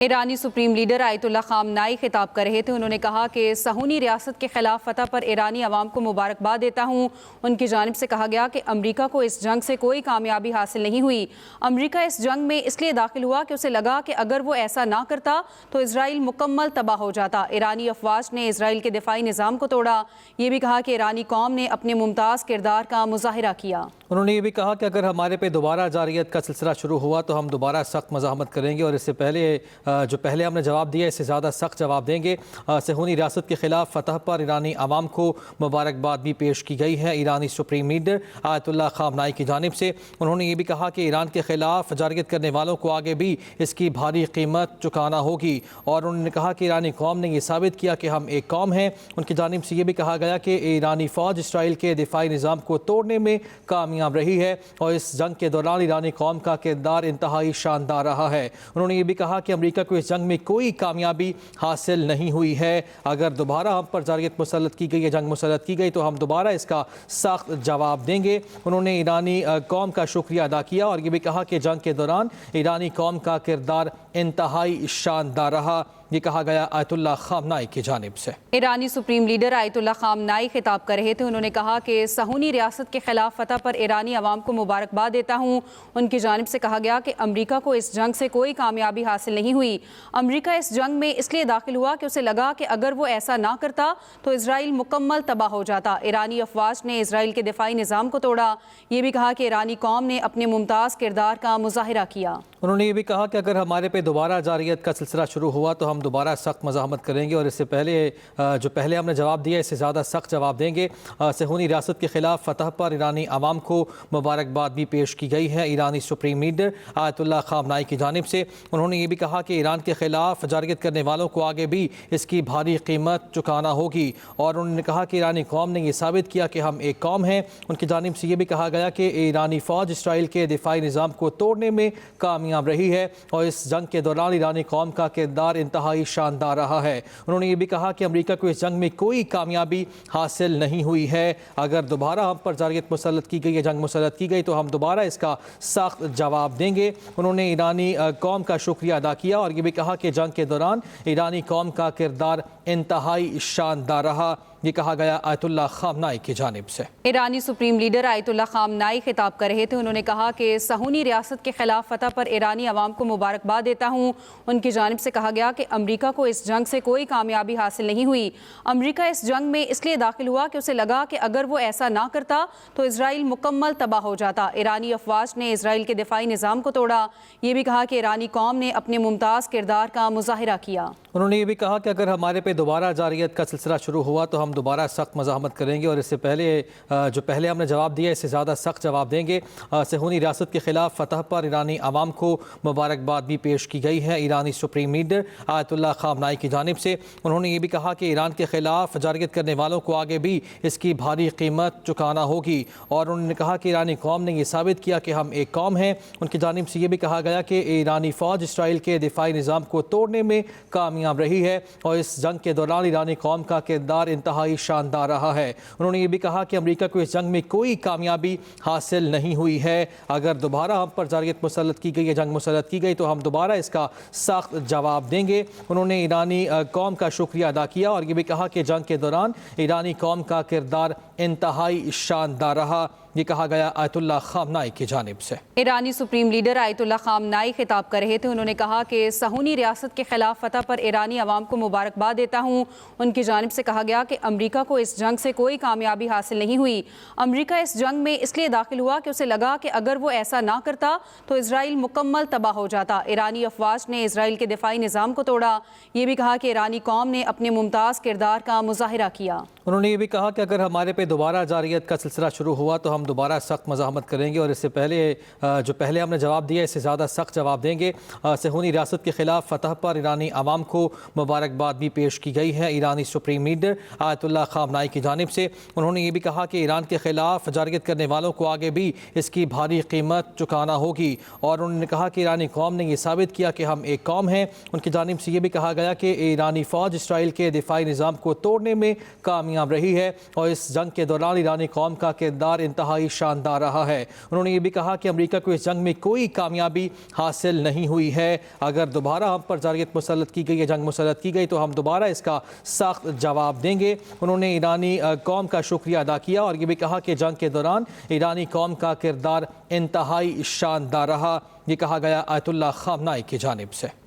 ایرانی supreme leader آیت اللہ خامنائی خطاب کر رہے تھے۔ انہوں نے کہا کہ صہیونی ریاست کے خلاف فتح پر ایرانی عوام کو مبارکباد دیتا ہوں۔ ان کی جانب سے کہا گیا کہ امریکہ کو اس جنگ سے کوئی کامیابی حاصل نہیں ہوئی۔ امریکہ اس جنگ میں اس لیے داخل ہوا کہ اسے لگا کہ اگر وہ ایسا نہ کرتا تو اسرائیل مکمل تباہ ہو جاتا۔ ایرانی افواج نے اسرائیل کے دفاعی نظام کو توڑا۔ یہ بھی کہا کہ ایرانی قوم نے اپنے ممتاز کردار کا مظاہرہ کیا۔ انہوں نے یہ بھی کہا کہ اگر ہمارے پہ دوبارہ جارحیت کا سلسلہ شروع ہوا تو ہم دوبارہ سخت مزاحمت کریں گے اور اس سے پہلے ہم نے جواب دیا اس سے زیادہ سخت جواب دیں گے۔ صہیونی ریاست کے خلاف فتح پر ایرانی عوام کو مبارکباد بھی پیش کی گئی ہے ایرانی سپریم لیڈر آیت اللہ خامنائی کی جانب سے۔ انہوں نے یہ بھی کہا کہ ایران کے خلاف جارحیت کرنے والوں کو آگے بھی اس کی بھاری قیمت چکانا ہوگی، اور انہوں نے کہا کہ ایرانی قوم نے یہ ثابت کیا کہ ہم ایک قوم ہیں۔ ان کی جانب سے یہ بھی کہا گیا کہ ایرانی فوج اسرائیل کے دفاعی نظام کو توڑنے میں کامیاب رہی ہے، اور اس جنگ کے دوران ایرانی قوم کا کردار انتہائی شاندار رہا ہے۔ انہوں نے یہ بھی کہا کہ امریکہ کو اس جنگ میں کوئی کامیابی حاصل نہیں ہوئی ہے۔ اگر دوبارہ ہم پر جارحیت مسلط کی گئی ہے، جنگ مسلط کی گئی، تو ہم دوبارہ اس کا سخت جواب دیں گے۔ انہوں نے ایرانی قوم کا شکریہ ادا کیا اور یہ بھی کہا کہ جنگ کے دوران ایرانی قوم کا کردار انتہائی شاندار رہا۔ یہ کہا گیا آیت اللہ خامنائی کی جانب سے۔ ایرانی سپریم لیڈر آیت اللہ خامنائی خطاب کر رہے تھے۔ انہوں نے کہا کہ صہیونی ریاست کے خلاف فتح پر ایرانی عوام کو مبارکباد دیتا ہوں۔ ان کی جانب سے کہا گیا کہ امریکہ کو اس جنگ سے کوئی کامیابی حاصل نہیں ہوئی۔ امریکہ اس جنگ میں اس لیے داخل ہوا کہ اسے لگا کہ اگر وہ ایسا نہ کرتا تو اسرائیل مکمل تباہ ہو جاتا۔ ایرانی افواج نے اسرائیل کے دفاعی نظام کو توڑا۔ یہ بھی کہا کہ ایرانی قوم نے اپنے ممتاز کردار کا مظاہرہ کیا۔ انہوں نے یہ بھی کہا کہ اگر ہمارے پہ دوبارہ جارحیت کا سلسلہ شروع ہوا تو ہم دوبارہ سخت مزاحمت کریں گے اور اس سے پہلے ہم نے جواب دیا اس سے زیادہ سخت جواب دیں گے۔ صہیونی ریاست کے خلاف فتح پر ایرانی عوام کو مبارکباد بھی پیش کی گئی ہے ایرانی سپریم لیڈر آیت اللہ خامنائی کی جانب سے۔ انہوں نے یہ بھی کہا کہ ایران کے خلاف جارحیت کرنے والوں کو آگے بھی اس کی بھاری قیمت چکانا ہوگی، اور انہوں نے کہا کہ ایرانی قوم نے یہ ثابت کیا کہ ہم ایک قوم ہیں۔ ان کی جانب سے یہ بھی کہا گیا کہ ایرانی فوج اسرائیل کے دفاعی نظام کو توڑنے میں کامیاب رہی ہے، اور اس جنگ کے دوران ایرانی قوم کا کردار انتہائی شاندار رہا ہے۔ انہوں نے یہ بھی کہا کہ امریکہ کو اس جنگ میں کوئی کامیابی حاصل نہیں ہوئی ہے۔ اگر دوبارہ ہم پر جارحیت مسلط کی گئی ہے، جنگ مسلط کی گئی، تو ہم دوبارہ اس کا سخت جواب دیں گے۔ انہوں نے ایرانی قوم کا شکریہ ادا کیا اور یہ بھی کہا کہ جنگ کے دوران ایرانی قوم کا کردار انتہائی شاندار رہا۔ یہ کہا گیا آیت اللہ خامنائی کی جانب سے۔ ایرانی سپریم لیڈر آیت اللہ خامنائی خطاب کر رہے تھے۔ انہوں نے کہا کہ صہیونی ریاست کے خلاف فتح پر ایرانی عوام کو مبارکباد دیتا ہوں۔ ان کی جانب سے کہا گیا کہ امریکہ کو اس جنگ سے کوئی کامیابی حاصل نہیں ہوئی۔ امریکہ اس جنگ میں اس لیے داخل ہوا کہ اسے لگا کہ اگر وہ ایسا نہ کرتا تو اسرائیل مکمل تباہ ہو جاتا۔ ایرانی افواج نے اسرائیل کے دفاعی نظام کو توڑا۔ یہ بھی کہا کہ ایرانی قوم نے اپنے ممتاز کردار کا مظاہرہ کیا۔ انہوں نے یہ بھی کہا کہ اگر ہمارے پہ دوبارہ جارحیت کا سلسلہ شروع ہوا تو ہم دوبارہ سخت مزاحمت کریں گے اور اس سے پہلے ہم نے جواب دیا اس سے زیادہ سخت جواب دیں گے۔ صہیونی ریاست کے خلاف فتح پر ایرانی عوام کو مبارکباد بھی پیش کی گئی ہے ایرانی سپریم لیڈر آیت اللہ خامنائی کی جانب سے۔ انہوں نے یہ بھی کہا کہ ایران کے خلاف جارحیت کرنے والوں کو آگے بھی اس کی بھاری قیمت چکانا ہوگی، اور انہوں نے کہا کہ ایرانی قوم نے یہ ثابت کیا کہ ہم ایک قوم ہیں۔ ان کی جانب سے یہ بھی کہا گیا کہ ایرانی فوج اسرائیل کے دفاعی نظام کو توڑنے میں کامیاب رہی ہے، اور اس جنگ کے دوران ایرانی قوم کا کردار انتہائی شاندار رہا ہے۔ انہوں نے یہ بھی کہا کہ امریکہ کو اس جنگ میں کوئی کامیابی حاصل نہیں ہوئی ہے۔ اگر دوبارہ ہم پر جارحیت مسلط کی گئی ہے، جنگ مسلط کی گئی، تو ہم دوبارہ اس کا سخت جواب دیں گے۔ انہوں نے ایرانی قوم کا شکریہ ادا کیا اور یہ بھی کہا کہ جنگ کے دوران ایرانی قوم کا کردار انتہائی شاندار رہا۔ یہ کہا گیا آیت اللہ خامنائی کی جانب سے۔ ایرانی سپریم لیڈر آیت اللہ خامنائی خطاب کر رہے تھے۔ انہوں نے کہا کہ صہیونی ریاست کے خلاف فتح پر ایرانی عوام کو مبارکباد دیتا ہوں۔ ان کی جانب سے کہا گیا کہ امریکہ کو اس جنگ سے کوئی کامیابی حاصل نہیں ہوئی۔ امریکہ اس جنگ میں اس لیے داخل ہوا کہ اسے لگا کہ اگر وہ ایسا نہ کرتا تو اسرائیل مکمل تباہ ہو جاتا۔ ایرانی افواج نے اسرائیل کے دفاعی نظام کو توڑا۔ یہ بھی کہا کہ ایرانی قوم نے اپنے ممتاز کردار کا مظاہرہ کیا۔ انہوں نے یہ بھی کہا کہ اگر ہمارے پہ دوبارہ جارحیت کا سلسلہ شروع ہوا تو ہم دوبارہ سخت مزاحمت کریں گے اور اس سے پہلے ہم نے جواب دیا اس سے زیادہ سخت جواب دیں گے۔ صہیونی ریاست کے خلاف فتح پر ایرانی عوام کو مبارکباد بھی پیش کی گئی ہے ایرانی سپریم لیڈر آیت اللہ خامنائی کی جانب سے۔ انہوں نے یہ بھی کہا کہ ایران کے خلاف جارحیت کرنے والوں کو آگے بھی اس کی بھاری قیمت چکانا ہوگی، اور انہوں نے کہا کہ ایرانی قوم نے یہ ثابت کیا کہ ہم ایک قوم ہیں۔ ان کی جانب سے یہ بھی کہا گیا کہ ایرانی فوج اسرائیل کے دفاعی نظام کو توڑنے میں کامیاب رہی ہے، اور اس جنگ کے دوران ایرانی قوم کا کردار انتہائی انتہائی شاندار رہا ہے۔ انہوں نے یہ بھی کہا کہ امریکہ کو اس جنگ میں کوئی کامیابی حاصل نہیں ہوئی ہے۔ اگر دوبارہ ہم پر جارحیت مسلط کی گئی یا جنگ مسلط کی گئی تو ہم دوبارہ اس کا سخت جواب دیں گے۔ انہوں نے ایرانی قوم کا شکریہ ادا کیا اور یہ بھی کہا کہ جنگ کے دوران ایرانی قوم کا کردار انتہائی شاندار رہا۔ یہ کہا گیا آیت اللہ خامنائی کی جانب سے۔